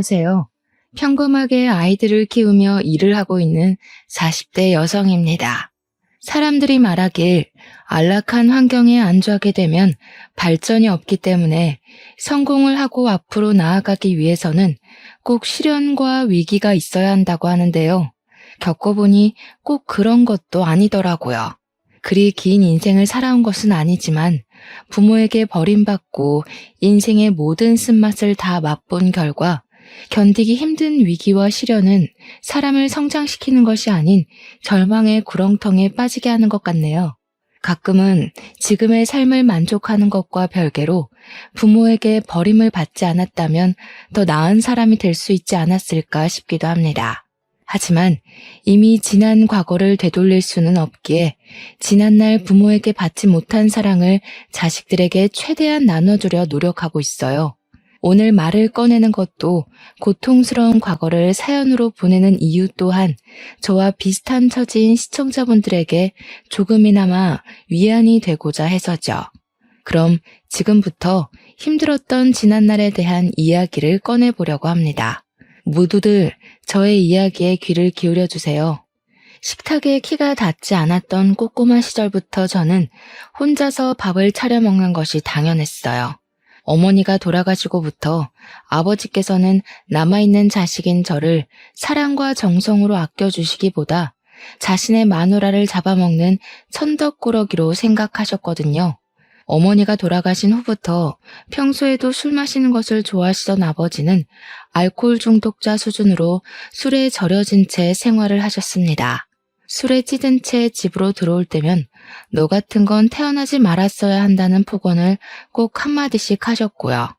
안녕하세요. 평범하게 아이들을 키우며 일을 하고 있는 40대 여성입니다. 사람들이 말하길 안락한 환경에 안주하게 되면 발전이 없기 때문에 성공을 하고 앞으로 나아가기 위해서는 꼭 시련과 위기가 있어야 한다고 하는데요. 겪어보니 꼭 그런 것도 아니더라고요. 그리 긴 인생을 살아온 것은 아니지만 부모에게 버림받고 인생의 모든 쓴맛을 다 맛본 결과 견디기 힘든 위기와 시련은 사람을 성장시키는 것이 아닌 절망의 구렁텅이에 빠지게 하는 것 같네요. 가끔은 지금의 삶을 만족하는 것과 별개로 부모에게 버림을 받지 않았다면 더 나은 사람이 될 수 있지 않았을까 싶기도 합니다. 하지만 이미 지난 과거를 되돌릴 수는 없기에 지난날 부모에게 받지 못한 사랑을 자식들에게 최대한 나눠주려 노력하고 있어요. 오늘 말을 꺼내는 것도 고통스러운 과거를 사연으로 보내는 이유 또한 저와 비슷한 처지인 시청자분들에게 조금이나마 위안이 되고자 해서죠. 그럼 지금부터 힘들었던 지난날에 대한 이야기를 꺼내보려고 합니다. 모두들 저의 이야기에 귀를 기울여 주세요. 식탁에 키가 닿지 않았던 꼬꼬마 시절부터 저는 혼자서 밥을 차려 먹는 것이 당연했어요. 어머니가 돌아가시고부터 아버지께서는 남아있는 자식인 저를 사랑과 정성으로 아껴주시기보다 자신의 마누라를 잡아먹는 천덕꾸러기로 생각하셨거든요. 어머니가 돌아가신 후부터 평소에도 술 마시는 것을 좋아하시던 아버지는 알코올 중독자 수준으로 술에 절여진 채 생활을 하셨습니다. 술에 찌든 채 집으로 들어올 때면 너 같은 건 태어나지 말았어야 한다는 폭언을 꼭 한마디씩 하셨고요.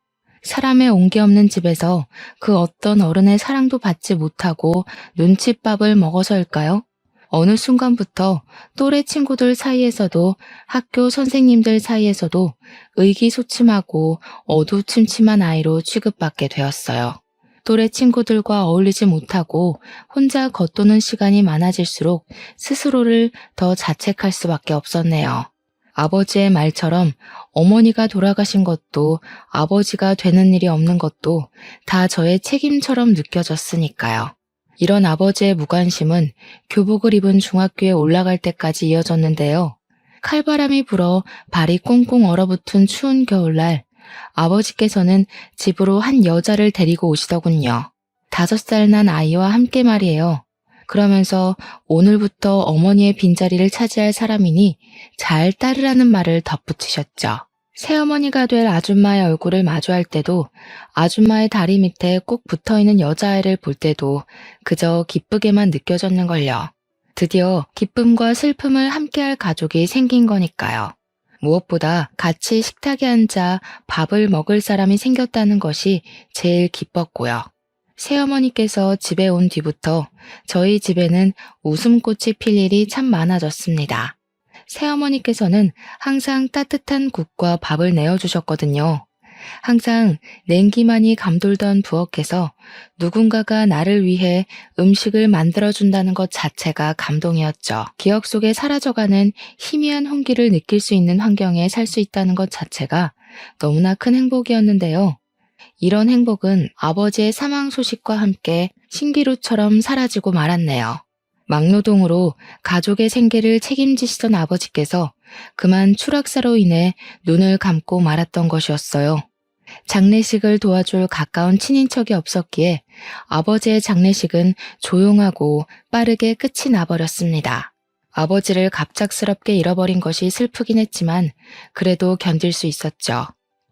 사람의 온기 없는 집에서 그 어떤 어른의 사랑도 받지 못하고 눈칫밥을 먹어서일까요? 어느 순간부터 또래 친구들 사이에서도 학교 선생님들 사이에서도 의기소침하고 어두침침한 아이로 취급받게 되었어요. 또래 친구들과 어울리지 못하고 혼자 겉도는 시간이 많아질수록 스스로를 더 자책할 수밖에 없었네요. 아버지의 말처럼 어머니가 돌아가신 것도 아버지가 되는 일이 없는 것도 다 저의 책임처럼 느껴졌으니까요. 이런 아버지의 무관심은 교복을 입은 중학교에 올라갈 때까지 이어졌는데요. 칼바람이 불어 발이 꽁꽁 얼어붙은 추운 겨울날 아버지께서는 집으로 한 여자를 데리고 오시더군요. 5살 난 아이와 함께 말이에요. 그러면서 오늘부터 어머니의 빈자리를 차지할 사람이니 잘 따르라는 말을 덧붙이셨죠. 새어머니가 될 아줌마의 얼굴을 마주할 때도 아줌마의 다리 밑에 꼭 붙어있는 여자아이를 볼 때도 그저 기쁘게만 느껴졌는걸요. 드디어 기쁨과 슬픔을 함께할 가족이 생긴 거니까요. 무엇보다 같이 식탁에 앉아 밥을 먹을 사람이 생겼다는 것이 제일 기뻤고요. 새어머니께서 집에 온 뒤부터 저희 집에는 웃음꽃이 필 일이 참 많아졌습니다. 새어머니께서는 항상 따뜻한 국과 밥을 내어주셨거든요. 항상 냉기만이 감돌던 부엌에서 누군가가 나를 위해 음식을 만들어준다는 것 자체가 감동이었죠. 기억 속에 사라져가는 희미한 홍기를 느낄 수 있는 환경에 살 수 있다는 것 자체가 너무나 큰 행복이었는데요. 이런 행복은 아버지의 사망 소식과 함께 신기루처럼 사라지고 말았네요. 막노동으로 가족의 생계를 책임지시던 아버지께서 그만 추락사로 인해 눈을 감고 말았던 것이었어요. 장례식을 도와줄 가까운 친인척이 없었기에 아버지의 장례식은 조용하고 빠르게 끝이 나버렸습니다. 아버지를 갑작스럽게 잃어버린 것이 슬프긴 했지만 그래도 견딜 수 있었죠.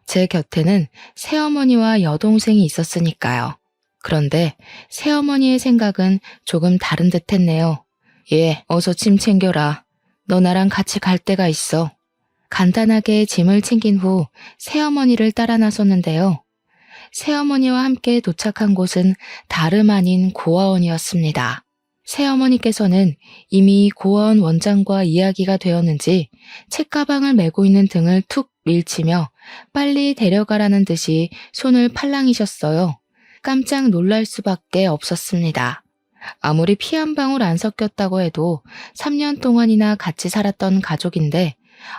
제 곁에는 새어머니와 여동생이 있었으니까요. 그런데 새어머니의 생각은 조금 다른 듯 했네요. 예, 어서 짐 챙겨라. 너 나랑 같이 갈 데가 있어. 간단하게 짐을 챙긴 후 새어머니를 따라 나섰는데요. 새어머니와 함께 도착한 곳은 다름 아닌 고아원이었습니다. 새어머니께서는 이미 고아원 원장과 이야기가 되었는지 책가방을 메고 있는 등을 툭 밀치며 빨리 데려가라는 듯이 손을 팔랑이셨어요. 깜짝 놀랄 수밖에 없었습니다. 아무리 피 한 방울 안 섞였다고 해도 3년 동안이나 같이 살았던 가족인데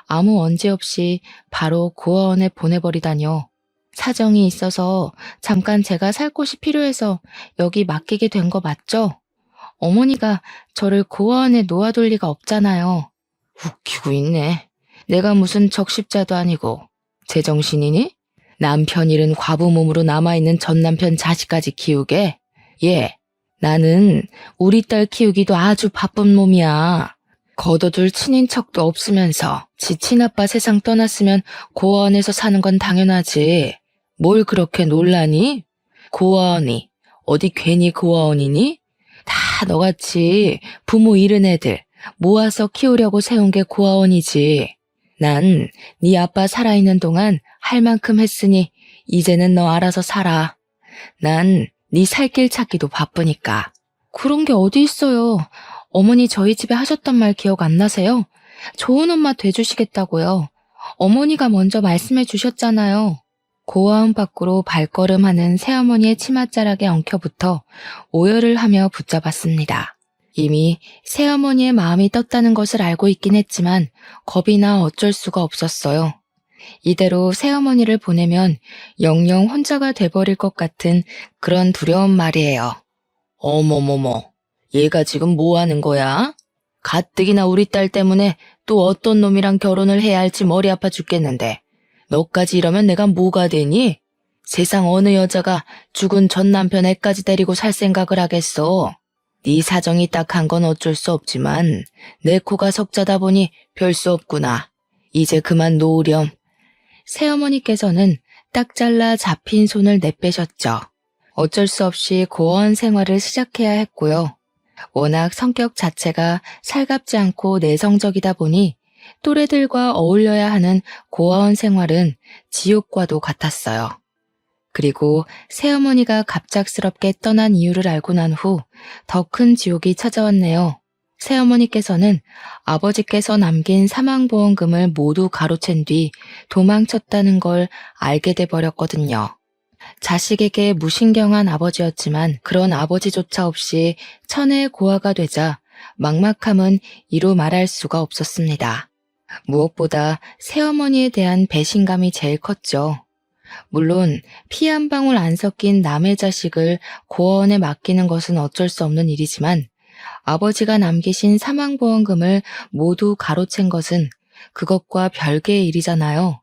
아무 언제 없이 바로 고아원에 보내버리다뇨. 사정이 있어서 잠깐 제가 살 곳이 필요해서 여기 맡기게 된 거 맞죠? 어머니가 저를 고아원에 놓아둘 리가 없잖아요. 웃기고 있네. 내가 무슨 적십자도 아니고 제정신이니? 남편 잃은 과부 몸으로 남아있는 전 남편 자식까지 키우게? 예, 나는 우리 딸 키우기도 아주 바쁜 몸이야. 걷어둘 친인척도 없으면서 지 친아빠 세상 떠났으면 고아원에서 사는 건 당연하지. 뭘 그렇게 놀라니? 고아원이 어디 괜히 고아원이니? 다 너같이 부모 잃은 애들 모아서 키우려고 세운 게 고아원이지. 난 네 아빠 살아있는 동안 할 만큼 했으니 이제는 너 알아서 살아. 난 네 살 길 찾기도 바쁘니까. 그런 게 어디 있어요. 어머니 저희 집에 하셨던 말 기억 안 나세요? 좋은 엄마 돼주시겠다고요. 어머니가 먼저 말씀해 주셨잖아요. 고아원 밖으로 발걸음하는 새어머니의 치맛자락에 엉켜붙어 오열을 하며 붙잡았습니다. 이미 새어머니의 마음이 떴다는 것을 알고 있긴 했지만 겁이 나 어쩔 수가 없었어요. 이대로 새어머니를 보내면 영영 혼자가 돼버릴 것 같은 그런 두려운 말이에요. 어머머머, 얘가 지금 뭐 하는 거야? 가뜩이나 우리 딸 때문에 또 어떤 놈이랑 결혼을 해야 할지 머리 아파 죽겠는데 너까지 이러면 내가 뭐가 되니? 세상 어느 여자가 죽은 전 남편 애까지 데리고 살 생각을 하겠어. 네 사정이 딱한 건 어쩔 수 없지만 내 코가 석자다 보니 별 수 없구나. 이제 그만 놓으렴. 새어머니께서는 딱 잘라 잡힌 손을 내빼셨죠. 어쩔 수 없이 고아원 생활을 시작해야 했고요. 워낙 성격 자체가 살갑지 않고 내성적이다 보니 또래들과 어울려야 하는 고아원 생활은 지옥과도 같았어요. 그리고 새어머니가 갑작스럽게 떠난 이유를 알고 난 후 더 큰 지옥이 찾아왔네요. 새어머니께서는 아버지께서 남긴 사망보험금을 모두 가로챈 뒤 도망쳤다는 걸 알게 돼 버렸거든요. 자식에게 무신경한 아버지였지만 그런 아버지조차 없이 천혜의 고아가 되자 막막함은 이루 말할 수가 없었습니다. 무엇보다 새어머니에 대한 배신감이 제일 컸죠. 물론 피 한 방울 안 섞인 남의 자식을 고아원에 맡기는 것은 어쩔 수 없는 일이지만 아버지가 남기신 사망보험금을 모두 가로챈 것은 그것과 별개의 일이잖아요.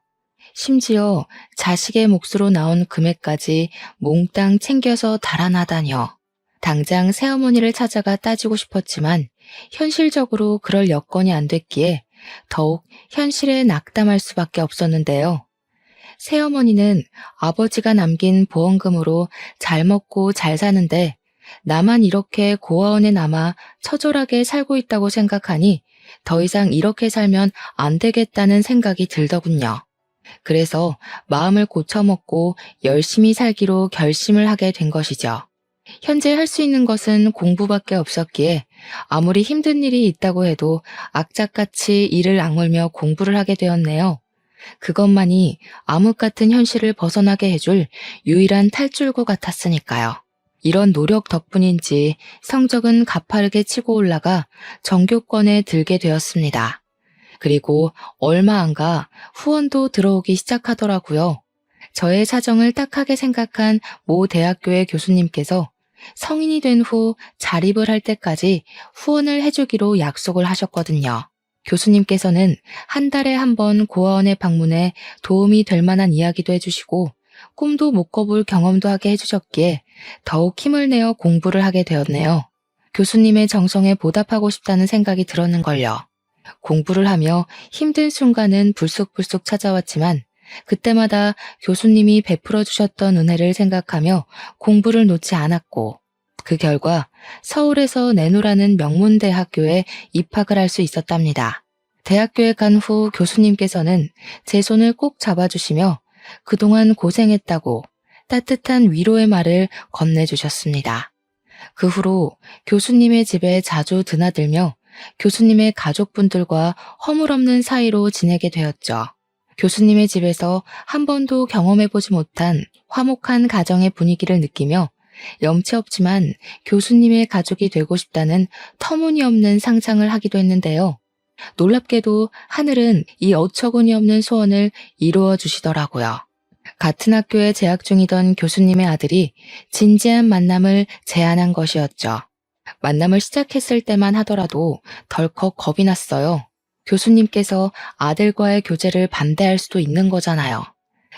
심지어 자식의 몫으로 나온 금액까지 몽땅 챙겨서 달아나다녀. 당장 새어머니를 찾아가 따지고 싶었지만 현실적으로 그럴 여건이 안 됐기에 더욱 현실에 낙담할 수밖에 없었는데요. 새어머니는 아버지가 남긴 보험금으로 잘 먹고 잘 사는데 나만 이렇게 고아원에 남아 처절하게 살고 있다고 생각하니 더 이상 이렇게 살면 안 되겠다는 생각이 들더군요. 그래서 마음을 고쳐먹고 열심히 살기로 결심을 하게 된 것이죠. 현재 할 수 있는 것은 공부밖에 없었기에 아무리 힘든 일이 있다고 해도 악착같이 이를 악물며 공부를 하게 되었네요. 그것만이 암흑 같은 현실을 벗어나게 해줄 유일한 탈출구 같았으니까요. 이런 노력 덕분인지 성적은 가파르게 치고 올라가 전교권에 들게 되었습니다. 그리고 얼마 안 가 후원도 들어오기 시작하더라고요. 저의 사정을 딱하게 생각한 모 대학교의 교수님께서 성인이 된 후 자립을 할 때까지 후원을 해주기로 약속을 하셨거든요. 교수님께서는 한 달에 한 번 고아원에 방문해 도움이 될 만한 이야기도 해주시고 꿈도 못 꿔볼 경험도 하게 해주셨기에 더욱 힘을 내어 공부를 하게 되었네요. 교수님의 정성에 보답하고 싶다는 생각이 들었는걸요. 공부를 하며 힘든 순간은 불쑥불쑥 찾아왔지만 그때마다 교수님이 베풀어 주셨던 은혜를 생각하며 공부를 놓지 않았고 그 결과 서울에서 내노라는 명문대학교에 입학을 할 수 있었답니다. 대학교에 간 후 교수님께서는 제 손을 꼭 잡아주시며 그동안 고생했다고 따뜻한 위로의 말을 건네주셨습니다. 그 후로 교수님의 집에 자주 드나들며 교수님의 가족분들과 허물없는 사이로 지내게 되었죠. 교수님의 집에서 한 번도 경험해보지 못한 화목한 가정의 분위기를 느끼며 염치 없지만 교수님의 가족이 되고 싶다는 터무니없는 상상을 하기도 했는데요. 놀랍게도 하늘은 이 어처구니 없는 소원을 이루어 주시더라고요. 같은 학교에 재학 중이던 교수님의 아들이 진지한 만남을 제안한 것이었죠. 만남을 시작했을 때만 하더라도 덜컥 겁이 났어요. 교수님께서 아들과의 교제를 반대할 수도 있는 거잖아요.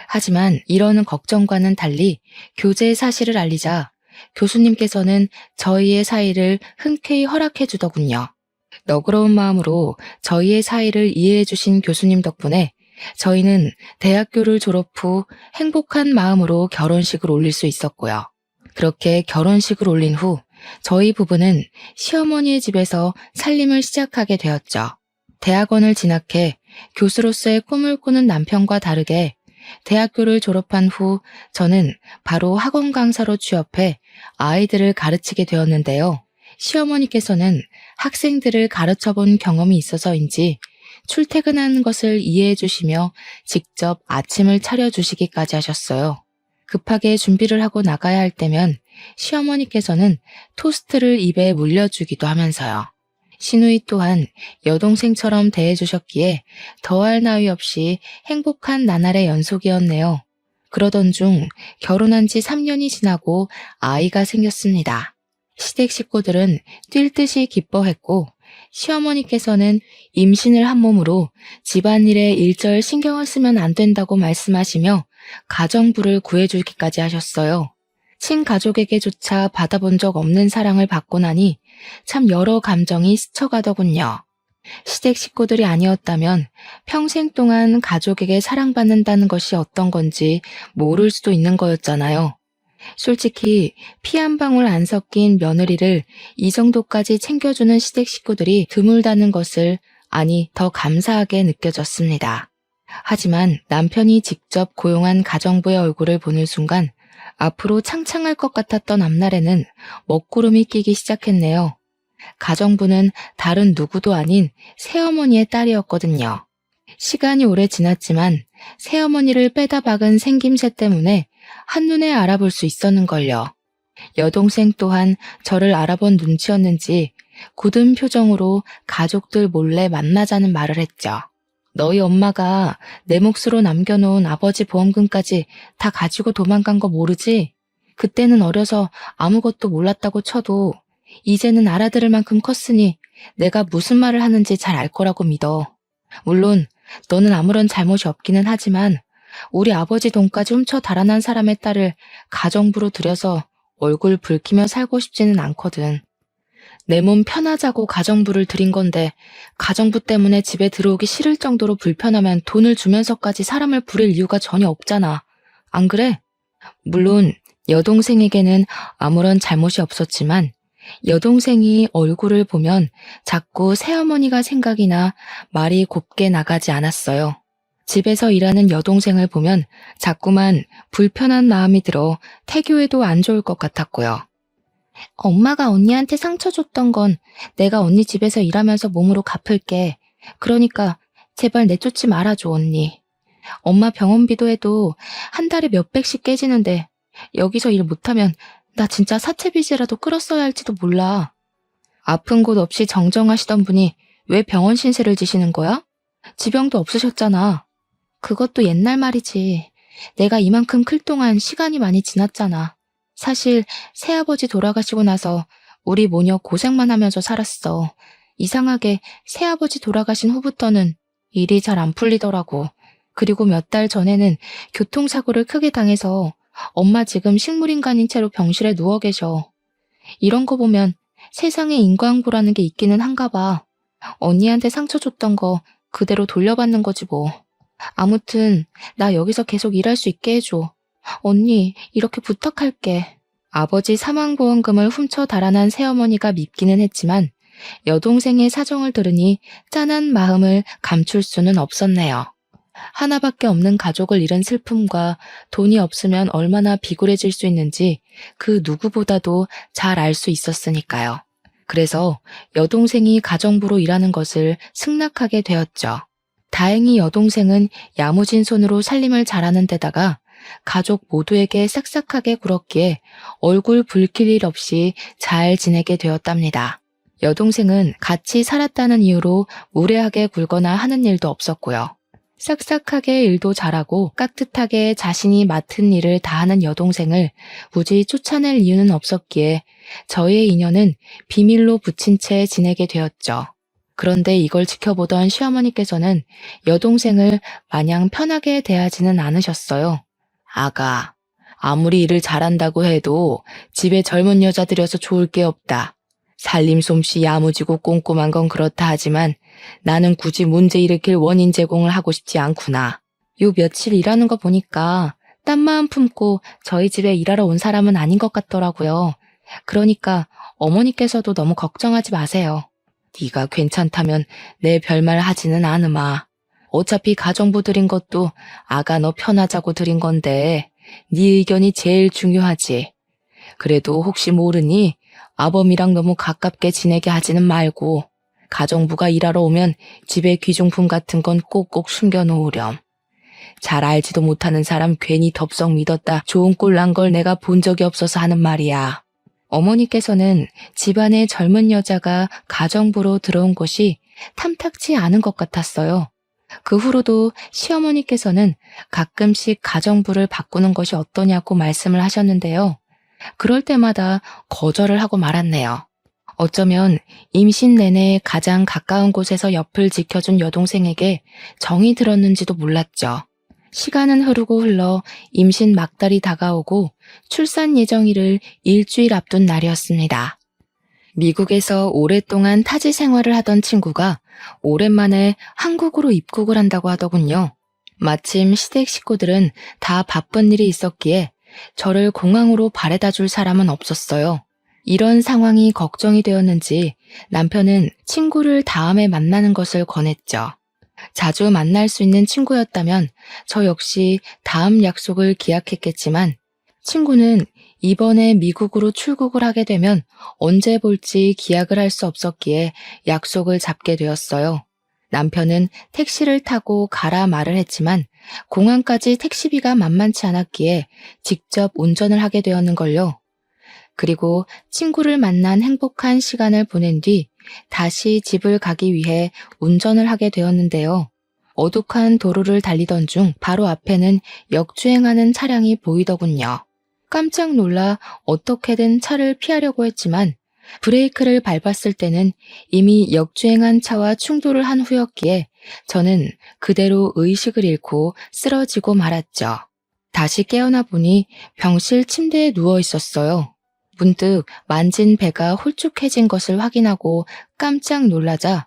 하지만 이러는 걱정과는 달리 교제의 사실을 알리자 교수님께서는 저희의 사이를 흔쾌히 허락해 주더군요. 너그러운 마음으로 저희의 사이를 이해해 주신 교수님 덕분에 저희는 대학교를 졸업 후 행복한 마음으로 결혼식을 올릴 수 있었고요. 그렇게 결혼식을 올린 후 저희 부부는 시어머니의 집에서 살림을 시작하게 되었죠. 대학원을 진학해 교수로서의 꿈을 꾸는 남편과 다르게 대학교를 졸업한 후 저는 바로 학원 강사로 취업해 아이들을 가르치게 되었는데요. 시어머니께서는 학생들을 가르쳐 본 경험이 있어서인지 출퇴근하는 것을 이해해 주시며 직접 아침을 차려 주시기까지 하셨어요. 급하게 준비를 하고 나가야 할 때면 시어머니께서는 토스트를 입에 물려주기도 하면서요. 시누이 또한 여동생처럼 대해주셨기에 더할 나위 없이 행복한 나날의 연속이었네요. 그러던 중 결혼한 지 3년이 지나고 아이가 생겼습니다. 시댁 식구들은 뛸 듯이 기뻐했고 시어머니께서는 임신을 한 몸으로 집안일에 일절 신경을 쓰면 안 된다고 말씀하시며 가정부를 구해주기까지 하셨어요. 친가족에게조차 받아본 적 없는 사랑을 받고 나니 참 여러 감정이 스쳐가더군요. 시댁 식구들이 아니었다면 평생 동안 가족에게 사랑받는다는 것이 어떤 건지 모를 수도 있는 거였잖아요. 솔직히 피 한 방울 안 섞인 며느리를 이 정도까지 챙겨주는 시댁 식구들이 드물다는 것을 아니 더 감사하게 느껴졌습니다. 하지만 남편이 직접 고용한 가정부의 얼굴을 보는 순간 앞으로 창창할 것 같았던 앞날에는 먹구름이 끼기 시작했네요. 가정부는 다른 누구도 아닌 새어머니의 딸이었거든요. 시간이 오래 지났지만 새어머니를 빼다 박은 생김새 때문에 한눈에 알아볼 수 있었는걸요. 여동생 또한 저를 알아본 눈치였는지 굳은 표정으로 가족들 몰래 만나자는 말을 했죠. 너희 엄마가 내 몫으로 남겨놓은 아버지 보험금까지 다 가지고 도망간 거 모르지? 그때는 어려서 아무것도 몰랐다고 쳐도 이제는 알아들을 만큼 컸으니 내가 무슨 말을 하는지 잘 알 거라고 믿어. 물론 너는 아무런 잘못이 없기는 하지만 우리 아버지 돈까지 훔쳐 달아난 사람의 딸을 가정부로 들여서 얼굴 붉히며 살고 싶지는 않거든. 내 몸 편하자고 가정부를 들인 건데 가정부 때문에 집에 들어오기 싫을 정도로 불편하면 돈을 주면서까지 사람을 부릴 이유가 전혀 없잖아. 안 그래? 물론 여동생에게는 아무런 잘못이 없었지만 여동생이 얼굴을 보면 자꾸 새어머니가 생각이 나 말이 곱게 나가지 않았어요. 집에서 일하는 여동생을 보면 자꾸만 불편한 마음이 들어 태교에도 안 좋을 것 같았고요. 엄마가 언니한테 상처 줬던 건 내가 언니 집에서 일하면서 몸으로 갚을게. 그러니까 제발 내쫓지 말아줘, 언니. 엄마 병원비도 해도 한 달에 몇백씩 깨지는데 여기서 일 못하면 나 진짜 사채빚이라도 끌었어야 할지도 몰라. 아픈 곳 없이 정정하시던 분이 왜 병원 신세를 지시는 거야? 지병도 없으셨잖아. 그것도 옛날 말이지. 내가 이만큼 클 동안 시간이 많이 지났잖아. 사실 새아버지 돌아가시고 나서 우리 모녀 고생만 하면서 살았어. 이상하게 새아버지 돌아가신 후부터는 일이 잘 안 풀리더라고. 그리고 몇 달 전에는 교통사고를 크게 당해서 엄마 지금 식물인간인 채로 병실에 누워 계셔. 이런 거 보면 세상에 인과응보라는 게 있기는 한가 봐. 언니한테 상처 줬던 거 그대로 돌려받는 거지 뭐. 아무튼 나 여기서 계속 일할 수 있게 해줘. 언니, 이렇게 부탁할게. 아버지 사망보험금을 훔쳐 달아난 새어머니가 밉기는 했지만 여동생의 사정을 들으니 짠한 마음을 감출 수는 없었네요. 하나밖에 없는 가족을 잃은 슬픔과 돈이 없으면 얼마나 비굴해질 수 있는지 그 누구보다도 잘 알 수 있었으니까요. 그래서 여동생이 가정부로 일하는 것을 승낙하게 되었죠. 다행히 여동생은 야무진 손으로 살림을 잘하는 데다가 가족 모두에게 싹싹하게 굴었기에 얼굴 붉힐 일 없이 잘 지내게 되었답니다. 여동생은 같이 살았다는 이유로 무례하게 굴거나 하는 일도 없었고요. 싹싹하게 일도 잘하고 깍듯하게 자신이 맡은 일을 다하는 여동생을 굳이 쫓아낼 이유는 없었기에 저희의 인연은 비밀로 붙인 채 지내게 되었죠. 그런데 이걸 지켜보던 시어머니께서는 여동생을 마냥 편하게 대하지는 않으셨어요. 아가, 아무리 일을 잘한다고 해도 집에 젊은 여자 들여서 좋을 게 없다. 살림 솜씨 야무지고 꼼꼼한 건 그렇다 하지만 나는 굳이 문제 일으킬 원인 제공을 하고 싶지 않구나. 요 며칠 일하는 거 보니까 딴 마음 품고 저희 집에 일하러 온 사람은 아닌 것 같더라고요. 그러니까 어머니께서도 너무 걱정하지 마세요. 네가 괜찮다면 내 별말 하지는 않으마. 어차피 가정부 들인 것도 아가 너 편하자고 들인 건데 네 의견이 제일 중요하지. 그래도 혹시 모르니 아범이랑 너무 가깝게 지내게 하지는 말고 가정부가 일하러 오면 집에 귀중품 같은 건 꼭꼭 숨겨놓으렴. 잘 알지도 못하는 사람 괜히 덥석 믿었다 좋은 꼴 난 걸 내가 본 적이 없어서 하는 말이야. 어머니께서는 집안에 젊은 여자가 가정부로 들어온 것이 탐탁치 않은 것 같았어요. 그 후로도 시어머니께서는 가끔씩 가정부를 바꾸는 것이 어떠냐고 말씀을 하셨는데요. 그럴 때마다 거절을 하고 말았네요. 어쩌면 임신 내내 가장 가까운 곳에서 옆을 지켜준 여동생에게 정이 들었는지도 몰랐죠. 시간은 흐르고 흘러 임신 막달이 다가오고 출산 예정일을 일주일 앞둔 날이었습니다. 미국에서 오랫동안 타지 생활을 하던 친구가 오랜만에 한국으로 입국을 한다고 하더군요. 마침 시댁 식구들은 다 바쁜 일이 있었기에 저를 공항으로 바래다 줄 사람은 없었어요. 이런 상황이 걱정이 되었는지 남편은 친구를 다음에 만나는 것을 권했죠. 자주 만날 수 있는 친구였다면 저 역시 다음 약속을 기약했겠지만 친구는 이번에 미국으로 출국을 하게 되면 언제 볼지 기약을 할 수 없었기에 약속을 잡게 되었어요. 남편은 택시를 타고 가라 말을 했지만 공항까지 택시비가 만만치 않았기에 직접 운전을 하게 되었는걸요. 그리고 친구를 만난 행복한 시간을 보낸 뒤 다시 집을 가기 위해 운전을 하게 되었는데요. 어둑한 도로를 달리던 중 바로 앞에는 역주행하는 차량이 보이더군요. 깜짝 놀라 어떻게든 차를 피하려고 했지만 브레이크를 밟았을 때는 이미 역주행한 차와 충돌을 한 후였기에 저는 그대로 의식을 잃고 쓰러지고 말았죠. 다시 깨어나 보니 병실 침대에 누워 있었어요. 문득 만진 배가 홀쭉해진 것을 확인하고 깜짝 놀라자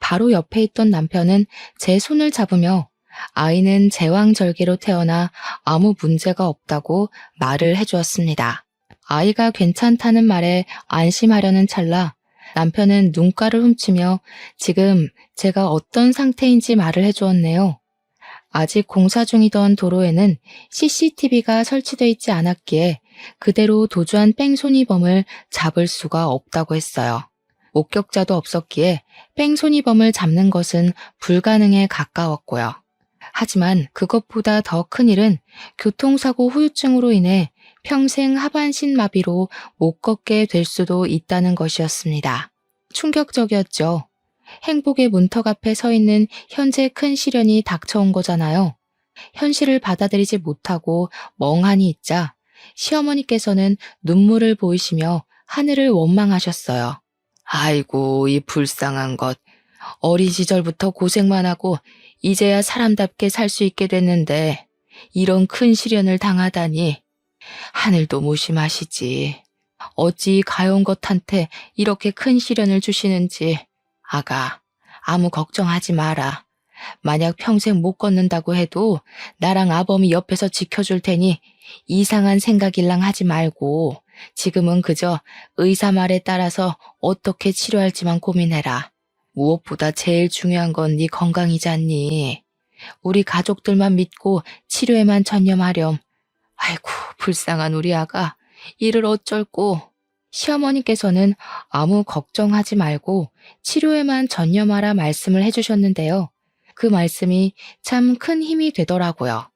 바로 옆에 있던 남편은 제 손을 잡으며 아이는 제왕절개로 태어나 아무 문제가 없다고 말을 해주었습니다. 아이가 괜찮다는 말에 안심하려는 찰나 남편은 눈가를 훔치며 지금 제가 어떤 상태인지 말을 해주었네요. 아직 공사 중이던 도로에는 CCTV가 설치되어 있지 않았기에 그대로 도주한 뺑소니범을 잡을 수가 없다고 했어요. 목격자도 없었기에 뺑소니범을 잡는 것은 불가능에 가까웠고요. 하지만 그것보다 더 큰 일은 교통사고 후유증으로 인해 평생 하반신 마비로 못 걷게 될 수도 있다는 것이었습니다. 충격적이었죠. 행복의 문턱 앞에 서 있는 현재 큰 시련이 닥쳐온 거잖아요. 현실을 받아들이지 못하고 멍하니 있자 시어머니께서는 눈물을 보이시며 하늘을 원망하셨어요. 아이고, 이 불쌍한 것. 어린 시절부터 고생만 하고 이제야 사람답게 살 수 있게 됐는데 이런 큰 시련을 당하다니. 하늘도 무심하시지. 어찌 가여운 것한테 이렇게 큰 시련을 주시는지. 아가, 아무 걱정하지 마라. 만약 평생 못 걷는다고 해도 나랑 아범이 옆에서 지켜줄 테니 이상한 생각일랑 하지 말고 지금은 그저 의사 말에 따라서 어떻게 치료할지만 고민해라. 무엇보다 제일 중요한 건 네 건강이잖니. 우리 가족들만 믿고 치료에만 전념하렴. 아이고, 불쌍한 우리 아가. 이를 어쩔꼬. 시어머니께서는 아무 걱정하지 말고 치료에만 전념하라 말씀을 해주셨는데요. 그 말씀이 참 큰 힘이 되더라고요.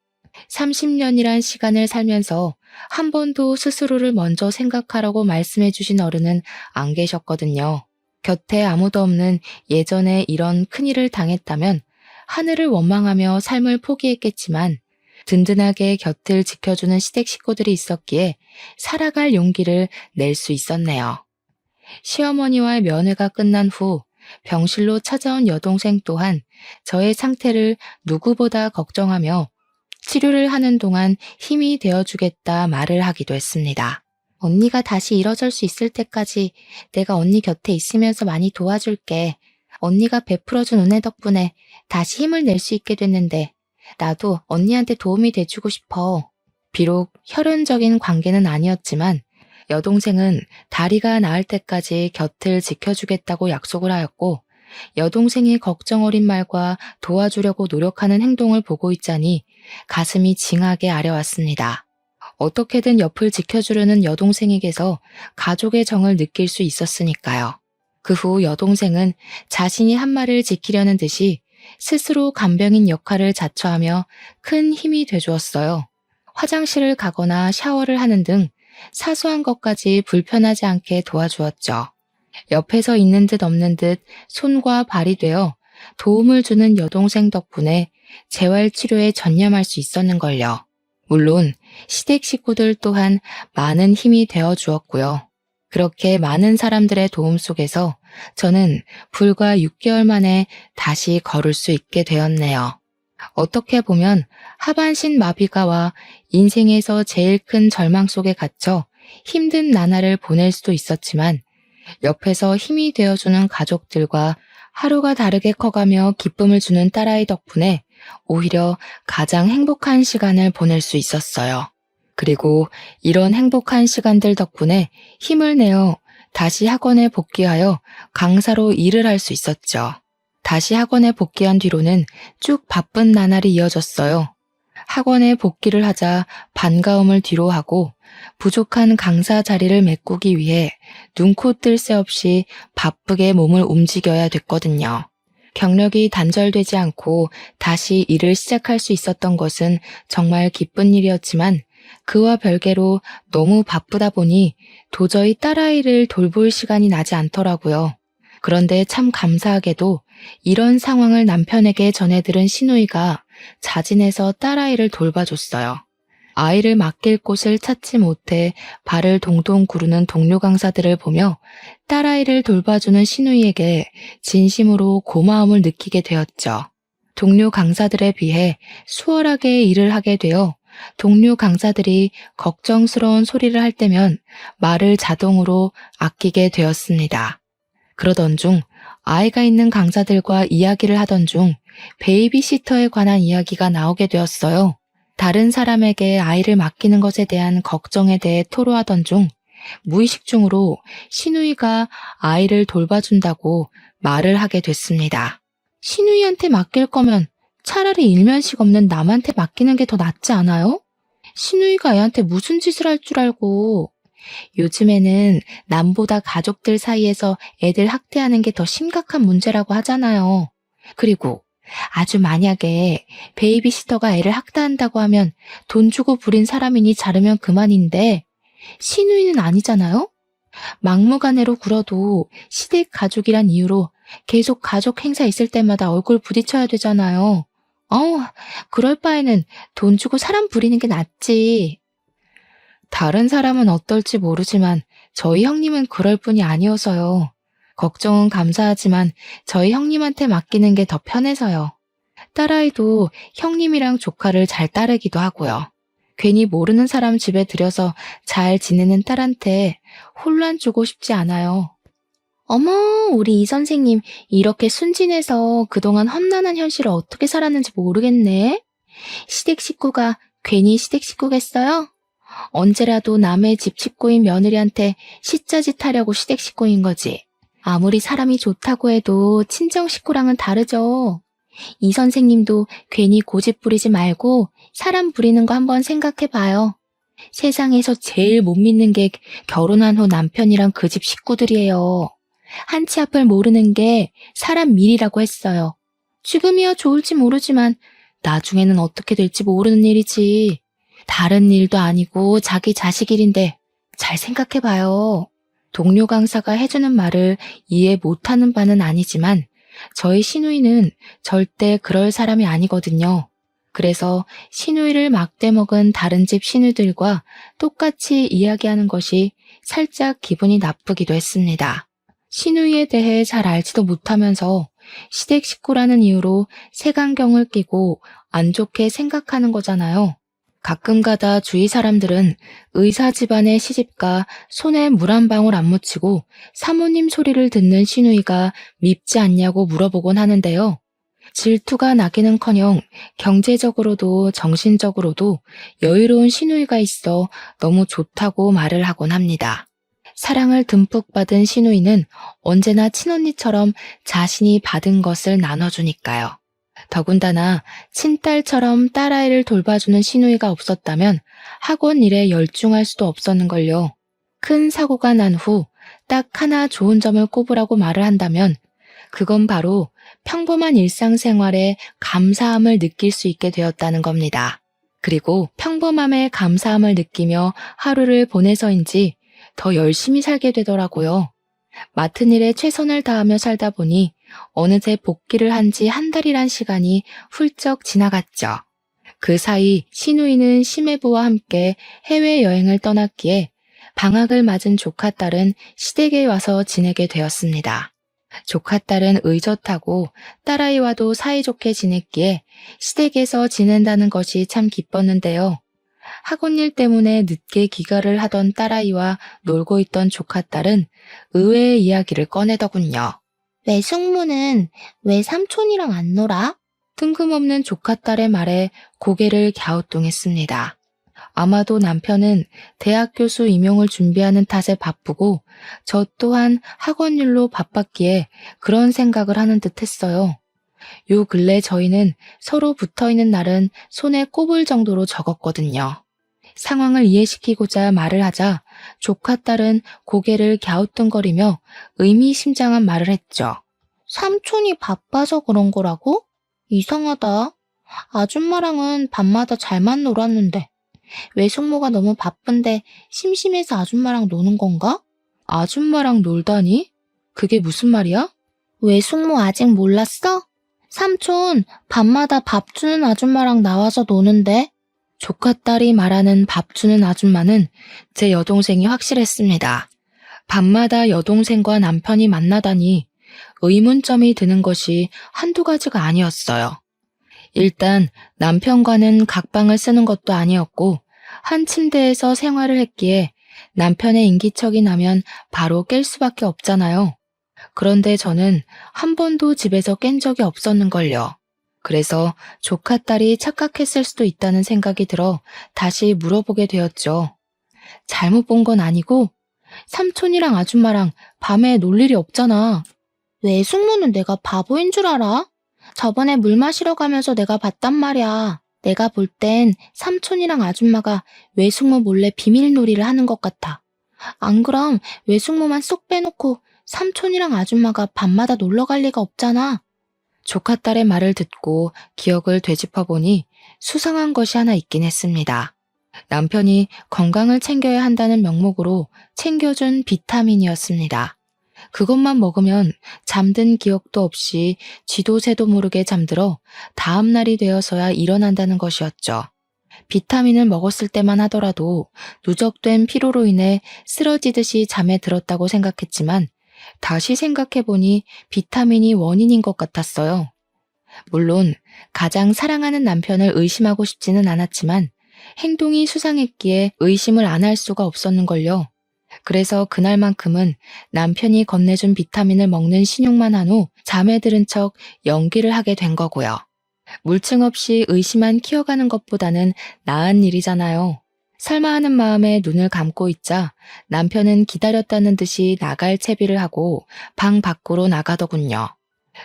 30년이란 시간을 살면서 한 번도 스스로를 먼저 생각하라고 말씀해 주신 어른은 안 계셨거든요. 곁에 아무도 없는 예전에 이런 큰일을 당했다면 하늘을 원망하며 삶을 포기했겠지만 든든하게 곁을 지켜주는 시댁 식구들이 있었기에 살아갈 용기를 낼 수 있었네요. 시어머니와의 면회가 끝난 후 병실로 찾아온 여동생 또한 저의 상태를 누구보다 걱정하며 치료를 하는 동안 힘이 되어주겠다 말을 하기도 했습니다. 언니가 다시 일어설 수 있을 때까지 내가 언니 곁에 있으면서 많이 도와줄게. 언니가 베풀어준 은혜 덕분에 다시 힘을 낼 수 있게 됐는데 나도 언니한테 도움이 돼주고 싶어. 비록 혈연적인 관계는 아니었지만 여동생은 다리가 나을 때까지 곁을 지켜주겠다고 약속을 하였고 여동생이 걱정 어린 말과 도와주려고 노력하는 행동을 보고 있자니 가슴이 징하게 아려왔습니다. 어떻게든 옆을 지켜주려는 여동생에게서 가족의 정을 느낄 수 있었으니까요. 그 후 여동생은 자신이 한 말을 지키려는 듯이 스스로 간병인 역할을 자처하며 큰 힘이 돼주었어요. 화장실을 가거나 샤워를 하는 등 사소한 것까지 불편하지 않게 도와주었죠. 옆에서 있는 듯 없는 듯 손과 발이 되어 도움을 주는 여동생 덕분에 재활치료에 전념할 수 있었는걸요. 물론 시댁 식구들 또한 많은 힘이 되어 주었고요. 그렇게 많은 사람들의 도움 속에서 저는 불과 6개월 만에 다시 걸을 수 있게 되었네요. 어떻게 보면 하반신 마비가 와 인생에서 제일 큰 절망 속에 갇혀 힘든 나날을 보낼 수도 있었지만 옆에서 힘이 되어주는 가족들과 하루가 다르게 커가며 기쁨을 주는 딸아이 덕분에 오히려 가장 행복한 시간을 보낼 수 있었어요. 그리고 이런 행복한 시간들 덕분에 힘을 내어 다시 학원에 복귀하여 강사로 일을 할 수 있었죠. 다시 학원에 복귀한 뒤로는 쭉 바쁜 나날이 이어졌어요. 학원에 복귀를 하자 반가움을 뒤로하고 부족한 강사 자리를 메꾸기 위해 눈코 뜰 새 없이 바쁘게 몸을 움직여야 됐거든요. 경력이 단절되지 않고 다시 일을 시작할 수 있었던 것은 정말 기쁜 일이었지만 그와 별개로 너무 바쁘다 보니 도저히 딸아이를 돌볼 시간이 나지 않더라고요. 그런데 참 감사하게도 이런 상황을 남편에게 전해들은 시누이가 자진해서 딸아이를 돌봐줬어요. 아이를 맡길 곳을 찾지 못해 발을 동동 구르는 동료 강사들을 보며 딸아이를 돌봐주는 시누이에게 진심으로 고마움을 느끼게 되었죠. 동료 강사들에 비해 수월하게 일을 하게 되어 동료 강사들이 걱정스러운 소리를 할 때면 말을 자동으로 아끼게 되었습니다. 그러던 중 아이가 있는 강사들과 이야기를 하던 중 베이비시터에 관한 이야기가 나오게 되었어요. 다른 사람에게 아이를 맡기는 것에 대한 걱정에 대해 토로하던 중 무의식 중으로 시누이가 아이를 돌봐준다고 말을 하게 됐습니다. 시누이한테 맡길 거면 차라리 일면식 없는 남한테 맡기는 게 더 낫지 않아요? 시누이가 애한테 무슨 짓을 할 줄 알고. 요즘에는 남보다 가족들 사이에서 애들 학대하는 게 더 심각한 문제라고 하잖아요. 그리고 아주 만약에 베이비시터가 애를 학대한다고 하면 돈 주고 부린 사람이니 자르면 그만인데 시누이는 아니잖아요? 막무가내로 굴어도 시댁 가족이란 이유로 계속 가족 행사 있을 때마다 얼굴 부딪혀야 되잖아요. 그럴 바에는 돈 주고 사람 부리는 게 낫지. 다른 사람은 어떨지 모르지만 저희 형님은 그럴 뿐이 아니어서요. 걱정은 감사하지만 저희 형님한테 맡기는 게 더 편해서요. 딸아이도 형님이랑 조카를 잘 따르기도 하고요. 괜히 모르는 사람 집에 들여서 잘 지내는 딸한테 혼란 주고 싶지 않아요. 어머, 우리 이 선생님 이렇게 순진해서 그동안 험난한 현실을 어떻게 살았는지 모르겠네. 시댁 식구가 괜히 시댁 식구겠어요? 언제라도 남의 집 식구인 며느리한테 시짜짓 하려고 시댁 식구인 거지. 아무리 사람이 좋다고 해도 친정 식구랑은 다르죠. 이 선생님도 괜히 고집 부리지 말고 사람 부리는 거 한번 생각해봐요. 세상에서 제일 못 믿는 게 결혼한 후 남편이랑 그 집 식구들이에요. 한치 앞을 모르는 게 사람 밀이라고 했어요. 지금이야 좋을지 모르지만 나중에는 어떻게 될지 모르는 일이지. 다른 일도 아니고 자기 자식 일인데 잘 생각해봐요. 동료 강사가 해주는 말을 이해 못하는 바는 아니지만 저희 시누이는 절대 그럴 사람이 아니거든요. 그래서 시누이를 막대먹은 다른 집 시누들과 똑같이 이야기하는 것이 살짝 기분이 나쁘기도 했습니다. 시누이에 대해 잘 알지도 못하면서 시댁 식구라는 이유로 색안경을 끼고 안 좋게 생각하는 거잖아요. 가끔가다 주위 사람들은 의사 집안의 시집가 손에 물 한 방울 안 묻히고 사모님 소리를 듣는 시누이가 밉지 않냐고 물어보곤 하는데요. 질투가 나기는커녕 경제적으로도 정신적으로도 여유로운 시누이가 있어 너무 좋다고 말을 하곤 합니다. 사랑을 듬뿍 받은 시누이는 언제나 친언니처럼 자신이 받은 것을 나눠주니까요. 더군다나 친딸처럼 딸아이를 돌봐주는 시누이가 없었다면 학원 일에 열중할 수도 없었는걸요. 큰 사고가 난 후 딱 하나 좋은 점을 꼽으라고 말을 한다면 그건 바로 평범한 일상생활에 감사함을 느낄 수 있게 되었다는 겁니다. 그리고 평범함에 감사함을 느끼며 하루를 보내서인지 더 열심히 살게 되더라고요. 맡은 일에 최선을 다하며 살다 보니 어느새 복귀를 한 지 한 달이란 시간이 훌쩍 지나갔죠. 그 사이 시누이는 시매부와 함께 해외여행을 떠났기에 방학을 맞은 조카딸은 시댁에 와서 지내게 되었습니다. 조카딸은 의젓하고 딸아이와도 사이좋게 지냈기에 시댁에서 지낸다는 것이 참 기뻤는데요. 학원 일 때문에 늦게 귀가를 하던 딸아이와 놀고 있던 조카딸은 의외의 이야기를 꺼내더군요. 외숙모는 왜 삼촌이랑 안 놀아? 뜬금없는 조카딸의 말에 고개를 갸우뚱했습니다. 아마도 남편은 대학 교수 임용을 준비하는 탓에 바쁘고 저 또한 학원 일로 바빴기에 그런 생각을 하는 듯 했어요. 요 근래 저희는 서로 붙어있는 날은 손에 꼽을 정도로 적었거든요. 상황을 이해시키고자 말을 하자 조카딸은 고개를 갸우뚱거리며 의미심장한 말을 했죠. 삼촌이 바빠서 그런 거라고? 이상하다. 아줌마랑은 밤마다 잘만 놀았는데. 외숙모가 너무 바쁜데 심심해서 아줌마랑 노는 건가? 아줌마랑 놀다니? 그게 무슨 말이야? 외숙모 아직 몰랐어? 삼촌 밤마다 밥 주는 아줌마랑 나와서 노는데. 조카딸이 말하는 밥 주는 아줌마는 제 여동생이 확실했습니다. 밤마다 여동생과 남편이 만나다니 의문점이 드는 것이 한두 가지가 아니었어요. 일단 남편과는 각방을 쓰는 것도 아니었고 한 침대에서 생활을 했기에 남편의 인기척이 나면 바로 깰 수밖에 없잖아요. 그런데 저는 한 번도 집에서 깬 적이 없었는걸요. 그래서 조카딸이 착각했을 수도 있다는 생각이 들어 다시 물어보게 되었죠. 잘못 본 건 아니고 삼촌이랑 아줌마랑 밤에 놀 일이 없잖아. 외숙모는 내가 바보인 줄 알아? 저번에 물 마시러 가면서 내가 봤단 말이야. 내가 볼 땐 삼촌이랑 아줌마가 외숙모 몰래 비밀놀이를 하는 것 같아. 안 그럼 외숙모만 쏙 빼놓고 삼촌이랑 아줌마가 밤마다 놀러 갈 리가 없잖아. 조카딸의 말을 듣고 기억을 되짚어보니 수상한 것이 하나 있긴 했습니다. 남편이 건강을 챙겨야 한다는 명목으로 챙겨준 비타민이었습니다. 그것만 먹으면 잠든 기억도 없이 쥐도 새도 모르게 잠들어 다음 날이 되어서야 일어난다는 것이었죠. 비타민을 먹었을 때만 하더라도 누적된 피로로 인해 쓰러지듯이 잠에 들었다고 생각했지만 다시 생각해보니 비타민이 원인인 것 같았어요. 물론 가장 사랑하는 남편을 의심하고 싶지는 않았지만 행동이 수상했기에 의심을 안 할 수가 없었는걸요. 그래서 그날만큼은 남편이 건네준 비타민을 먹는 신용만 한 후 잠에 들은 척 연기를 하게 된 거고요. 물증 없이 의심만 키워가는 것보다는 나은 일이잖아요. 설마 하는 마음에 눈을 감고 있자 남편은 기다렸다는 듯이 나갈 채비를 하고 방 밖으로 나가더군요.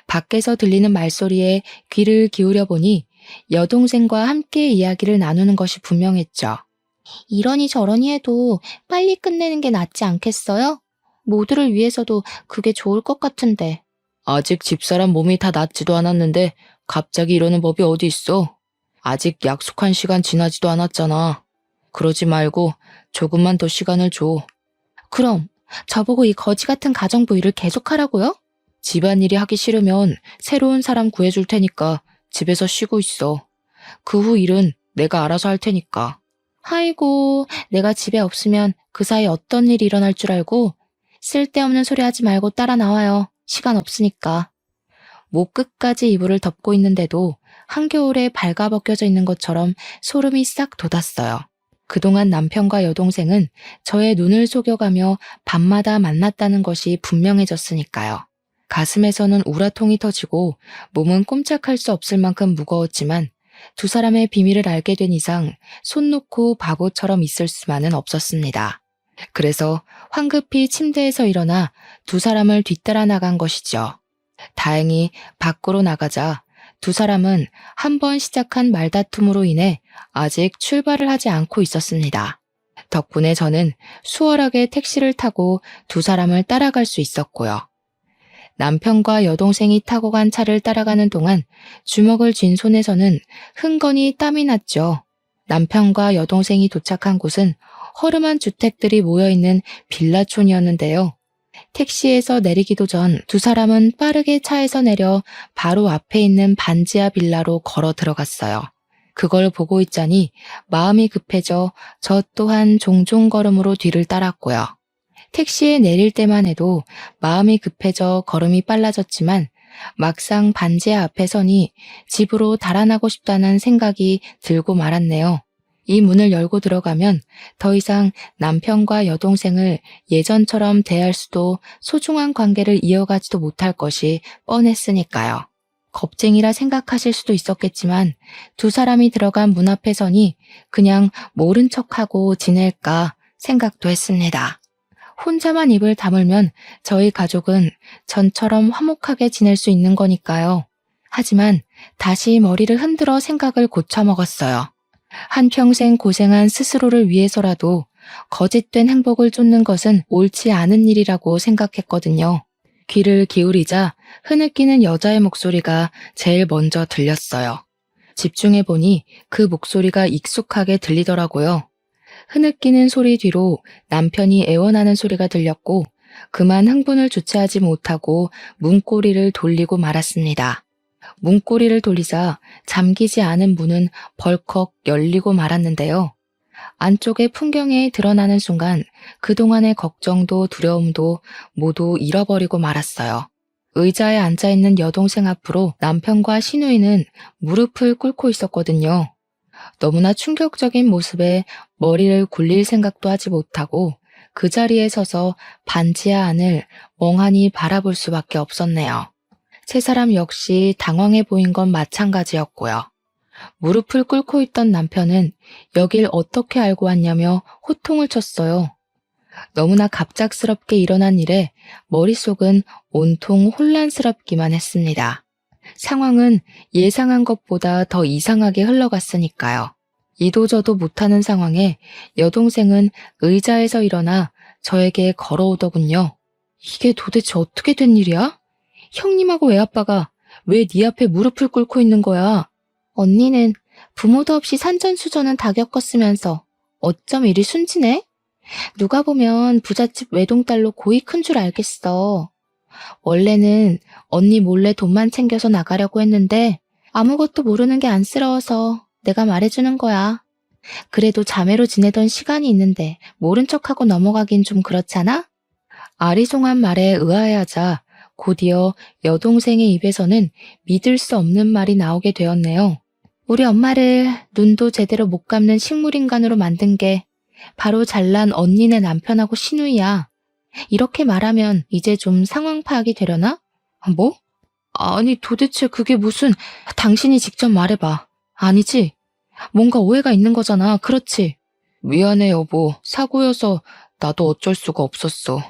밖에서 들리는 말소리에 귀를 기울여 보니 여동생과 함께 이야기를 나누는 것이 분명했죠. 이러니 저러니 해도 빨리 끝내는 게 낫지 않겠어요? 모두를 위해서도 그게 좋을 것 같은데. 아직 집사람 몸이 다 낫지도 않았는데 갑자기 이러는 법이 어디 있어? 아직 약속한 시간 지나지도 않았잖아. 그러지 말고 조금만 더 시간을 줘. 그럼 저보고 이 거지 같은 가정부 일을 계속하라고요? 집안일이 하기 싫으면 새로운 사람 구해줄 테니까 집에서 쉬고 있어. 그 후 일은 내가 알아서 할 테니까. 아이고, 내가 집에 없으면 그 사이 어떤 일이 일어날 줄 알고 쓸데없는 소리 하지 말고 따라 나와요. 시간 없으니까. 목 끝까지 이불을 덮고 있는데도 한겨울에 발가벗겨져 있는 것처럼 소름이 싹 돋았어요. 그동안 남편과 여동생은 저의 눈을 속여가며 밤마다 만났다는 것이 분명해졌으니까요. 가슴에서는 우라통이 터지고 몸은 꼼짝할 수 없을 만큼 무거웠지만 두 사람의 비밀을 알게 된 이상 손 놓고 바보처럼 있을 수만은 없었습니다. 그래서 황급히 침대에서 일어나 두 사람을 뒤따라 나간 것이죠. 다행히 밖으로 나가자 두 사람은 한 번 시작한 말다툼으로 인해 아직 출발을 하지 않고 있었습니다. 덕분에 저는 수월하게 택시를 타고 두 사람을 따라갈 수 있었고요. 남편과 여동생이 타고 간 차를 따라가는 동안 주먹을 쥔 손에서는 흥건히 땀이 났죠. 남편과 여동생이 도착한 곳은 허름한 주택들이 모여있는 빌라촌이었는데요. 택시에서 내리기도 전 두 사람은 빠르게 차에서 내려 바로 앞에 있는 반지하 빌라로 걸어 들어갔어요. 그걸 보고 있자니 마음이 급해져 저 또한 종종 걸음으로 뒤를 따랐고요. 택시에 내릴 때만 해도 마음이 급해져 걸음이 빨라졌지만 막상 반지하 앞에 서니 집으로 달아나고 싶다는 생각이 들고 말았네요. 이 문을 열고 들어가면 더 이상 남편과 여동생을 예전처럼 대할 수도 소중한 관계를 이어가지도 못할 것이 뻔했으니까요. 겁쟁이라 생각하실 수도 있었겠지만 두 사람이 들어간 문 앞에 서니 그냥 모른 척하고 지낼까 생각도 했습니다. 혼자만 입을 다물면 저희 가족은 전처럼 화목하게 지낼 수 있는 거니까요. 하지만 다시 머리를 흔들어 생각을 고쳐먹었어요. 한평생 고생한 스스로를 위해서라도 거짓된 행복을 쫓는 것은 옳지 않은 일이라고 생각했거든요. 귀를 기울이자 흐느끼는 여자의 목소리가 제일 먼저 들렸어요. 집중해보니 그 목소리가 익숙하게 들리더라고요. 흐느끼는 소리 뒤로 남편이 애원하는 소리가 들렸고 그만 흥분을 주체하지 못하고 문고리를 돌리고 말았습니다. 문고리를 돌리자 잠기지 않은 문은 벌컥 열리고 말았는데요. 안쪽의 풍경이 드러나는 순간 그동안의 걱정도 두려움도 모두 잃어버리고 말았어요. 의자에 앉아있는 여동생 앞으로 남편과 시누이는 무릎을 꿇고 있었거든요. 너무나 충격적인 모습에 머리를 굴릴 생각도 하지 못하고 그 자리에 서서 반지하 안을 멍하니 바라볼 수밖에 없었네요. 세 사람 역시 당황해 보인 건 마찬가지였고요. 무릎을 꿇고 있던 남편은 여길 어떻게 알고 왔냐며 호통을 쳤어요. 너무나 갑작스럽게 일어난 일에 머릿속은 온통 혼란스럽기만 했습니다. 상황은 예상한 것보다 더 이상하게 흘러갔으니까요. 이도저도 못하는 상황에 여동생은 의자에서 일어나 저에게 걸어오더군요. 이게 도대체 어떻게 된 일이야? 형님하고 애아빠가 왜 네 앞에 무릎을 꿇고 있는 거야? 언니는 부모도 없이 산전수전은 다 겪었으면서 어쩜 이리 순진해? 누가 보면 부잣집 외동딸로 고이 큰 줄 알겠어. 원래는 언니 몰래 돈만 챙겨서 나가려고 했는데 아무것도 모르는 게 안쓰러워서 내가 말해주는 거야. 그래도 자매로 지내던 시간이 있는데 모른 척하고 넘어가긴 좀 그렇잖아? 아리송한 말에 의아해하자 곧이어 여동생의 입에서는 믿을 수 없는 말이 나오게 되었네요. 우리 엄마를 눈도 제대로 못 감는 식물인간으로 만든 게 바로 잘난 언니네 남편하고 시누이야. 이렇게 말하면 이제 좀 상황 파악이 되려나? 뭐? 아니 도대체 그게 무슨... 당신이 직접 말해봐. 아니지? 뭔가 오해가 있는 거잖아. 그렇지? 미안해 여보. 사고여서 나도 어쩔 수가 없었어.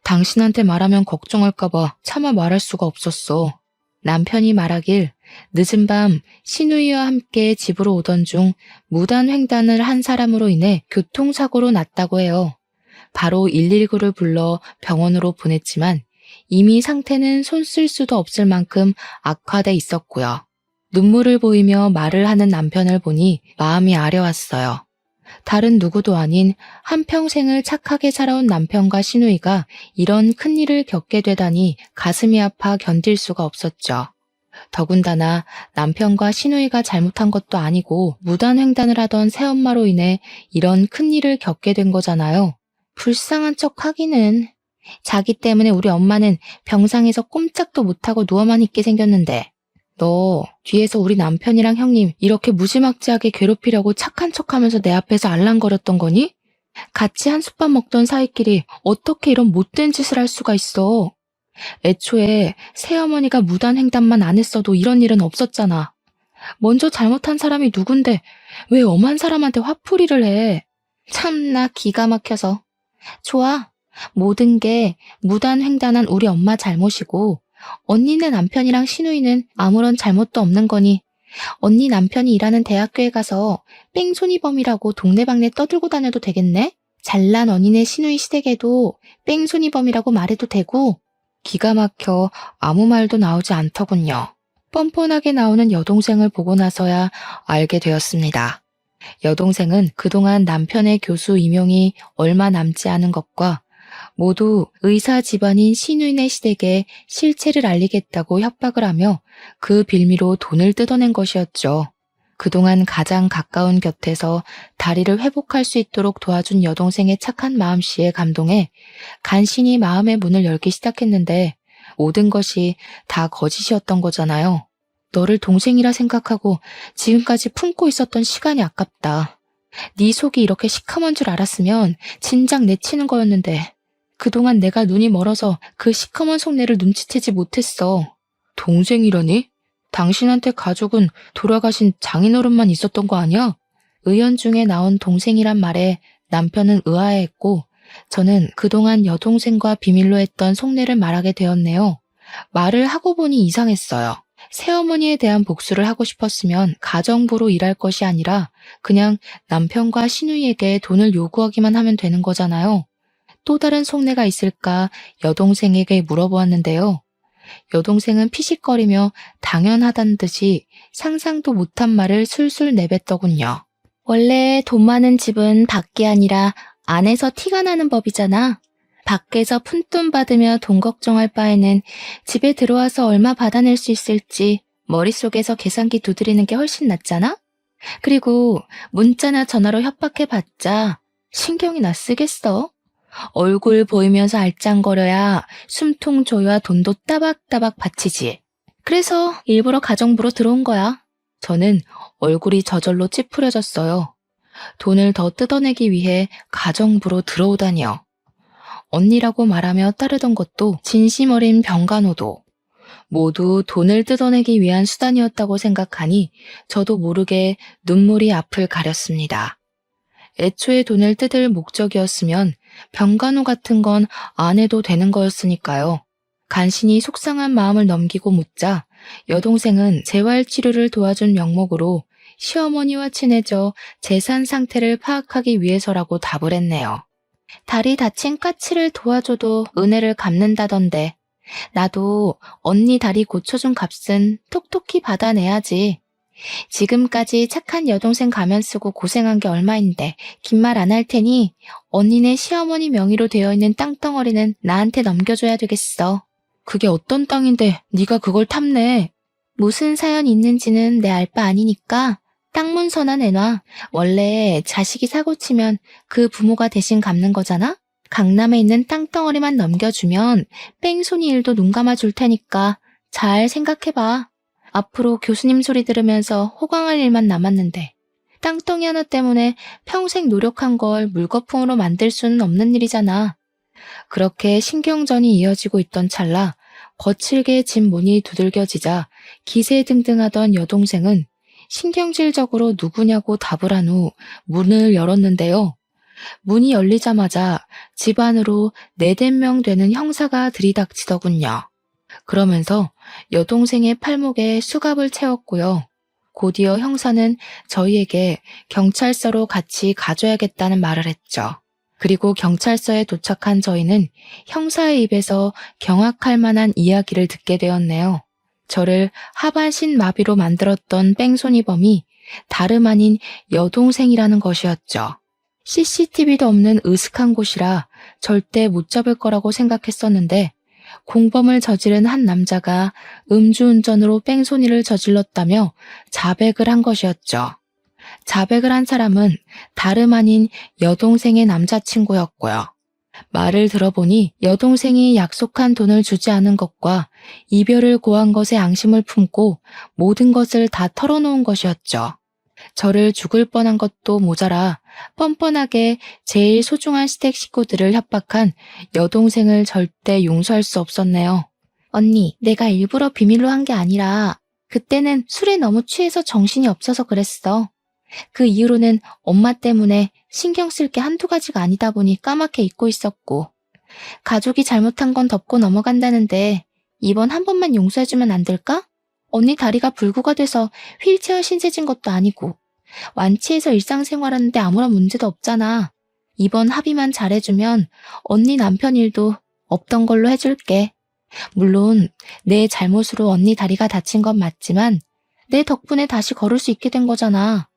당신한테 말하면 걱정할까봐 차마 말할 수가 없었어. 남편이 말하길 늦은 밤 시누이와 함께 집으로 오던 중 무단 횡단을 한 사람으로 인해 교통사고로 났다고 해요. 바로 119를 불러 병원으로 보냈지만 이미 상태는 손 쓸 수도 없을 만큼 악화돼 있었고요. 눈물을 보이며 말을 하는 남편을 보니 마음이 아려왔어요. 다른 누구도 아닌 한평생을 착하게 살아온 남편과 시누이가 이런 큰일을 겪게 되다니 가슴이 아파 견딜 수가 없었죠. 더군다나 남편과 시누이가 잘못한 것도 아니고 무단횡단을 하던 새엄마로 인해 이런 큰일을 겪게 된 거잖아요. 불쌍한 척 하기는. 자기 때문에 우리 엄마는 병상에서 꼼짝도 못하고 누워만 있게 생겼는데. 너 뒤에서 우리 남편이랑 형님 이렇게 무지막지하게 괴롭히려고 착한 척하면서 내 앞에서 알랑거렸던 거니? 같이 한솥밥 먹던 사이끼리 어떻게 이런 못된 짓을 할 수가 있어? 애초에 새어머니가 무단횡단만 안 했어도 이런 일은 없었잖아. 먼저 잘못한 사람이 누군데 왜 엄한 사람한테 화풀이를 해? 참나 기가 막혀서. 좋아. 모든 게 무단횡단한 우리 엄마 잘못이고 언니네 남편이랑 시누이는 아무런 잘못도 없는 거니 언니 남편이 일하는 대학교에 가서 뺑소니범이라고 동네방네 떠들고 다녀도 되겠네? 잘난 언니네 시누이 시댁에도 뺑소니범이라고 말해도 되고. 기가 막혀 아무 말도 나오지 않더군요. 뻔뻔하게 나오는 여동생을 보고 나서야 알게 되었습니다. 여동생은 그동안 남편의 교수 임용이 얼마 남지 않은 것과 모두 의사 집안인 시누이네 시댁에 실체를 알리겠다고 협박을 하며 그 빌미로 돈을 뜯어낸 것이었죠. 그동안 가장 가까운 곁에서 다리를 회복할 수 있도록 도와준 여동생의 착한 마음씨에 감동해 간신히 마음의 문을 열기 시작했는데 모든 것이 다 거짓이었던 거잖아요. 너를 동생이라 생각하고 지금까지 품고 있었던 시간이 아깝다. 네 속이 이렇게 시커먼 줄 알았으면 진작 내치는 거였는데 그동안 내가 눈이 멀어서 그 시커먼 속내를 눈치채지 못했어. 동생이라니? 당신한테 가족은 돌아가신 장인어른만 있었던 거 아니야? 의연중에 나온 동생이란 말에 남편은 의아해했고 저는 그동안 여동생과 비밀로 했던 속내를 말하게 되었네요. 말을 하고 보니 이상했어요. 새어머니에 대한 복수를 하고 싶었으면 가정부로 일할 것이 아니라 그냥 남편과 시누이에게 돈을 요구하기만 하면 되는 거잖아요. 또 다른 속내가 있을까 여동생에게 물어보았는데요. 여동생은 피식거리며 당연하다는 듯이 상상도 못한 말을 술술 내뱉더군요. 원래 돈 많은 집은 밖이 아니라 안에서 티가 나는 법이잖아. 밖에서 푼돈 받으며 돈 걱정할 바에는 집에 들어와서 얼마 받아낼 수 있을지 머릿속에서 계산기 두드리는 게 훨씬 낫잖아? 그리고 문자나 전화로 협박해봤자 신경이 나 쓰겠어? 얼굴 보이면서 알짱거려야 숨통 조여야 돈도 따박따박 바치지. 그래서 일부러 가정부로 들어온 거야. 저는 얼굴이 저절로 찌푸려졌어요. 돈을 더 뜯어내기 위해 가정부로 들어오다니요. 언니라고 말하며 따르던 것도 진심 어린 병간호도 모두 돈을 뜯어내기 위한 수단이었다고 생각하니 저도 모르게 눈물이 앞을 가렸습니다. 애초에 돈을 뜯을 목적이었으면 병간호 같은 건 안 해도 되는 거였으니까요. 간신히 속상한 마음을 넘기고 묻자 여동생은 재활치료를 도와준 명목으로 시어머니와 친해져 재산 상태를 파악하기 위해서라고 답을 했네요. 다리 다친 까치를 도와줘도 은혜를 갚는다던데 나도 언니 다리 고쳐준 값은 톡톡히 받아내야지. 지금까지 착한 여동생 가면 쓰고 고생한 게 얼마인데 긴 말 안 할 테니 언니네 시어머니 명의로 되어 있는 땅덩어리는 나한테 넘겨줘야 되겠어. 그게 어떤 땅인데 네가 그걸 탐내. 무슨 사연이 있는지는 내 알 바 아니니까 땅 문서나 내놔. 원래 자식이 사고치면 그 부모가 대신 갚는 거잖아? 강남에 있는 땅덩어리만 넘겨주면 뺑소니 일도 눈 감아줄 테니까 잘 생각해봐. 앞으로 교수님 소리 들으면서 호강할 일만 남았는데 땅덩이 하나 때문에 평생 노력한 걸 물거품으로 만들 수는 없는 일이잖아. 그렇게 신경전이 이어지고 있던 찰나 거칠게 집 문이 두들겨지자 기세등등하던 여동생은 신경질적으로 누구냐고 답을 한 후 문을 열었는데요. 문이 열리자마자 집 안으로 4~5명 되는 형사가 들이닥치더군요. 그러면서 여동생의 팔목에 수갑을 채웠고요. 곧이어 형사는 저희에게 경찰서로 같이 가줘야겠다는 말을 했죠. 그리고 경찰서에 도착한 저희는 형사의 입에서 경악할 만한 이야기를 듣게 되었네요. 저를 하반신 마비로 만들었던 뺑소니범이 다름 아닌 여동생이라는 것이었죠. CCTV도 없는 으슥한 곳이라 절대 못 잡을 거라고 생각했었는데 공범을 저지른 한 남자가 음주운전으로 뺑소니를 저질렀다며 자백을 한 것이었죠. 자백을 한 사람은 다름 아닌 여동생의 남자친구였고요. 말을 들어보니 여동생이 약속한 돈을 주지 않은 것과 이별을 고한 것에 앙심을 품고 모든 것을 다 털어놓은 것이었죠. 저를 죽을 뻔한 것도 모자라 뻔뻔하게 제일 소중한 시댁 식구들을 협박한 여동생을 절대 용서할 수 없었네요. 언니, 내가 일부러 비밀로 한 게 아니라 그때는 술에 너무 취해서 정신이 없어서 그랬어. 그 이후로는 엄마 때문에 신경 쓸 게 한두 가지가 아니다 보니 까맣게 잊고 있었고 가족이 잘못한 건 덮고 넘어간다는데 이번 한 번만 용서해주면 안 될까? 언니 다리가 불구가 돼서 휠체어 신세진 것도 아니고 완치해서 일상생활하는데 아무런 문제도 없잖아. 이번 합의만 잘해주면 언니 남편 일도 없던 걸로 해줄게. 물론 내 잘못으로 언니 다리가 다친 건 맞지만 내 덕분에 다시 걸을 수 있게 된 거잖아.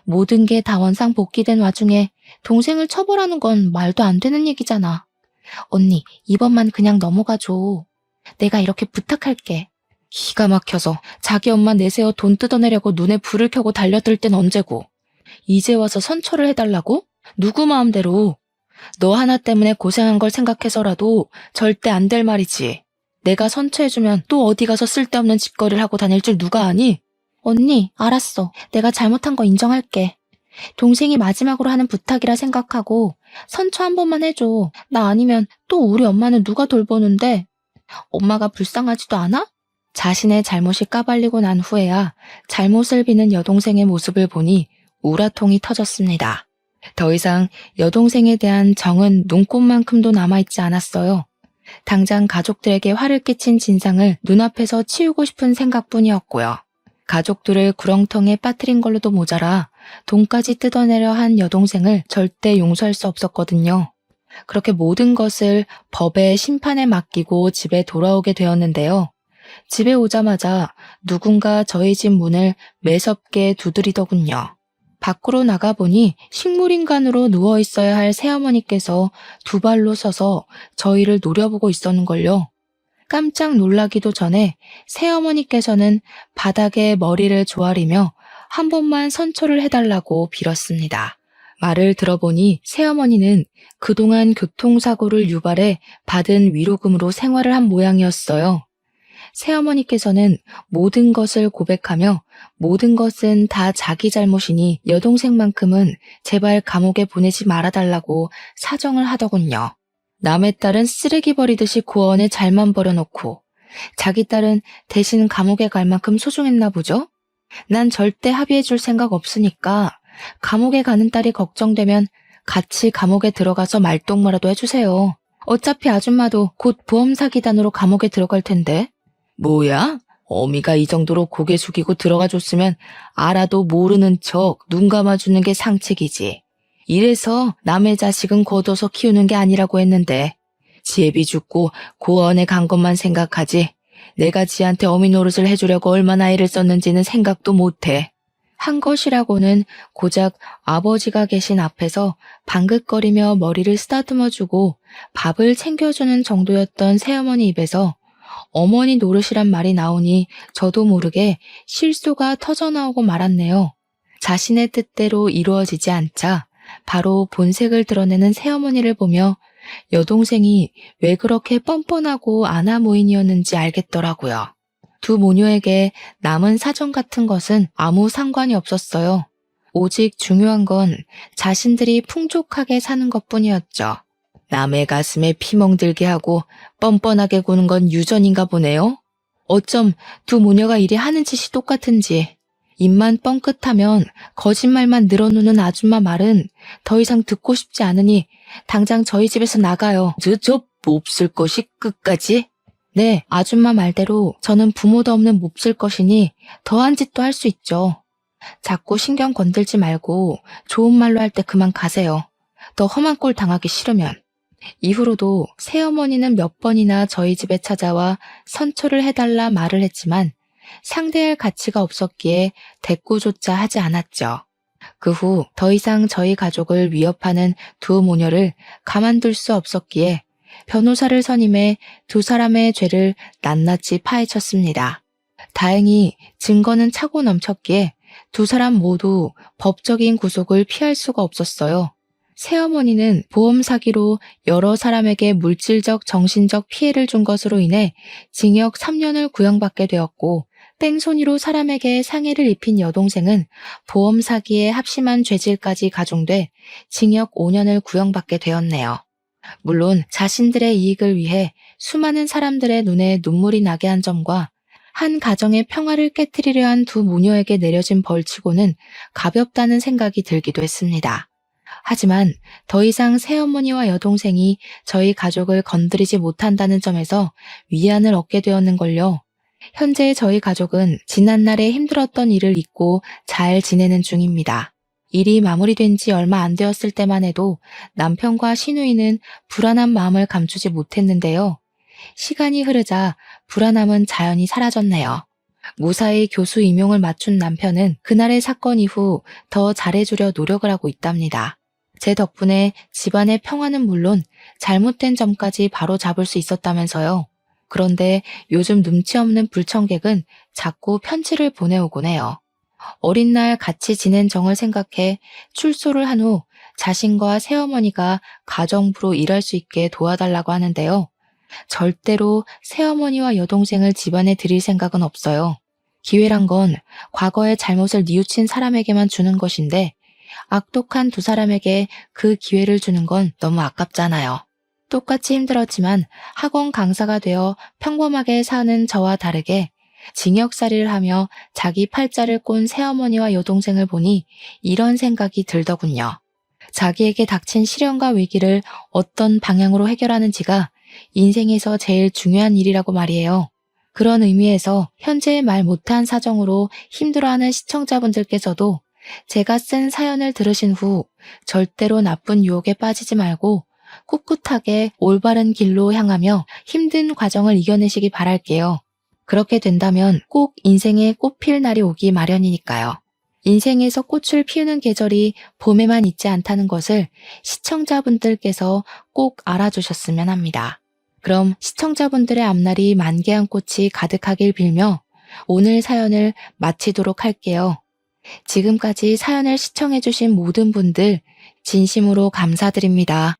모든 게 다 원상복귀된 와중에 동생을 처벌하는 건 말도 안 되는 얘기잖아. 언니, 이번만 그냥 넘어가줘. 내가 이렇게 부탁할게. 기가 막혀서 자기 엄마 내세워 돈 뜯어내려고 눈에 불을 켜고 달려들 땐 언제고. 이제 와서 선처를 해달라고? 누구 마음대로. 너 하나 때문에 고생한 걸 생각해서라도 절대 안 될 말이지. 내가 선처해주면 또 어디 가서 쓸데없는 짓거리를 하고 다닐 줄 누가 아니? 언니, 알았어. 내가 잘못한 거 인정할게. 동생이 마지막으로 하는 부탁이라 생각하고 선처 한 번만 해줘. 나 아니면 또 우리 엄마는 누가 돌보는데? 엄마가 불쌍하지도 않아? 자신의 잘못이 까발리고 난 후에야 잘못을 비는 여동생의 모습을 보니 우라통이 터졌습니다. 더 이상 여동생에 대한 정은 눈꽃만큼도 남아있지 않았어요. 당장 가족들에게 화를 끼친 진상을 눈앞에서 치우고 싶은 생각뿐이었고요. 가족들을 구렁텅이에 빠뜨린 걸로도 모자라 돈까지 뜯어내려 한 여동생을 절대 용서할 수 없었거든요. 그렇게 모든 것을 법의 심판에 맡기고 집에 돌아오게 되었는데요. 집에 오자마자 누군가 저희 집 문을 매섭게 두드리더군요. 밖으로 나가보니 식물인간으로 누워있어야 할 새어머니께서 두 발로 서서 저희를 노려보고 있었는걸요. 깜짝 놀라기도 전에 새어머니께서는 바닥에 머리를 조아리며 한 번만 선처를 해달라고 빌었습니다. 말을 들어보니 새어머니는 그동안 교통사고를 유발해 받은 위로금으로 생활을 한 모양이었어요. 새어머니께서는 모든 것을 고백하며 모든 것은 다 자기 잘못이니 여동생만큼은 제발 감옥에 보내지 말아달라고 사정을 하더군요. 남의 딸은 쓰레기 버리듯이 고원에 잘만 버려놓고 자기 딸은 대신 감옥에 갈 만큼 소중했나 보죠? 난 절대 합의해줄 생각 없으니까 감옥에 가는 딸이 걱정되면 같이 감옥에 들어가서 말동무라도 해주세요. 어차피 아줌마도 곧 보험 사기단으로 감옥에 들어갈 텐데. 뭐야? 어미가 이 정도로 고개 숙이고 들어가줬으면 알아도 모르는 척 눈 감아주는 게 상책이지. 이래서 남의 자식은 거둬서 키우는 게 아니라고 했는데 지혜비 죽고 고원에 간 것만 생각하지 내가 지한테 어미 노릇을 해주려고 얼마나 애를 썼는지는 생각도 못해. 한 것이라고는 고작 아버지가 계신 앞에서 방긋거리며 머리를 쓰다듬어주고 밥을 챙겨주는 정도였던 새어머니 입에서 어머니 노릇이란 말이 나오니 저도 모르게 실소가 터져나오고 말았네요. 자신의 뜻대로 이루어지지 않자 바로 본색을 드러내는 새어머니를 보며 여동생이 왜 그렇게 뻔뻔하고 아나무인이었는지 알겠더라고요. 두 모녀에게 남은 사정 같은 것은 아무 상관이 없었어요. 오직 중요한 건 자신들이 풍족하게 사는 것뿐이었죠. 남의 가슴에 피멍들게 하고 뻔뻔하게 구는 건 유전인가 보네요. 어쩜 두 모녀가 이리 하는 짓이 똑같은지. 입만 뻥끗하면 거짓말만 늘어놓는 아줌마 말은 더 이상 듣고 싶지 않으니 당장 저희 집에서 나가요. 저 몹쓸 것이 끝까지? 네, 아줌마 말대로 저는 부모도 없는 몹쓸 것이니 더한 짓도 할 수 있죠. 자꾸 신경 건들지 말고 좋은 말로 할 때 그만 가세요. 더 험한 꼴 당하기 싫으면. 이후로도 새어머니는 몇 번이나 저희 집에 찾아와 선처를 해달라 말을 했지만 상대할 가치가 없었기에 대꾸조차 하지 않았죠. 그 후 더 이상 저희 가족을 위협하는 두 모녀를 가만둘 수 없었기에 변호사를 선임해 두 사람의 죄를 낱낱이 파헤쳤습니다. 다행히 증거는 차고 넘쳤기에 두 사람 모두 법적인 구속을 피할 수가 없었어요. 새어머니는 보험 사기로 여러 사람에게 물질적, 정신적 피해를 준 것으로 인해 징역 3년을 구형받게 되었고, 뺑소니로 사람에게 상해를 입힌 여동생은 보험 사기에 합심한 죄질까지 가중돼 징역 5년을 구형받게 되었네요. 물론 자신들의 이익을 위해 수많은 사람들의 눈에 눈물이 나게 한 점과 한 가정의 평화를 깨트리려 한 두 모녀에게 내려진 벌치고는 가볍다는 생각이 들기도 했습니다. 하지만 더 이상 새어머니와 여동생이 저희 가족을 건드리지 못한다는 점에서 위안을 얻게 되었는걸요. 현재 저희 가족은 지난날에 힘들었던 일을 잊고 잘 지내는 중입니다. 일이 마무리된 지 얼마 안 되었을 때만 해도 남편과 시누이는 불안한 마음을 감추지 못했는데요. 시간이 흐르자 불안함은 자연히 사라졌네요. 무사히 교수 임용을 맞춘 남편은 그날의 사건 이후 더 잘해주려 노력을 하고 있답니다. 제 덕분에 집안의 평화는 물론 잘못된 점까지 바로 잡을 수 있었다면서요. 그런데 요즘 눈치 없는 불청객은 자꾸 편지를 보내오곤 해요. 어린 날 같이 지낸 정을 생각해 출소를 한 후 자신과 새어머니가 가정부로 일할 수 있게 도와달라고 하는데요. 절대로 새어머니와 여동생을 집안에 들일 생각은 없어요. 기회란 건 과거의 잘못을 뉘우친 사람에게만 주는 것인데 악독한 두 사람에게 그 기회를 주는 건 너무 아깝잖아요. 똑같이 힘들었지만 학원 강사가 되어 평범하게 사는 저와 다르게 징역살이를 하며 자기 팔자를 꼰 새어머니와 여동생을 보니 이런 생각이 들더군요. 자기에게 닥친 시련과 위기를 어떤 방향으로 해결하는지가 인생에서 제일 중요한 일이라고 말이에요. 그런 의미에서 현재 말 못한 사정으로 힘들어하는 시청자분들께서도 제가 쓴 사연을 들으신 후 절대로 나쁜 유혹에 빠지지 말고 꿋꿋하게 올바른 길로 향하며 힘든 과정을 이겨내시기 바랄게요. 그렇게 된다면 꼭 인생에 꽃 필 날이 오기 마련이니까요. 인생에서 꽃을 피우는 계절이 봄에만 있지 않다는 것을 시청자분들께서 꼭 알아주셨으면 합니다. 그럼 시청자분들의 앞날이 만개한 꽃이 가득하길 빌며 오늘 사연을 마치도록 할게요. 지금까지 사연을 시청해주신 모든 분들 진심으로 감사드립니다.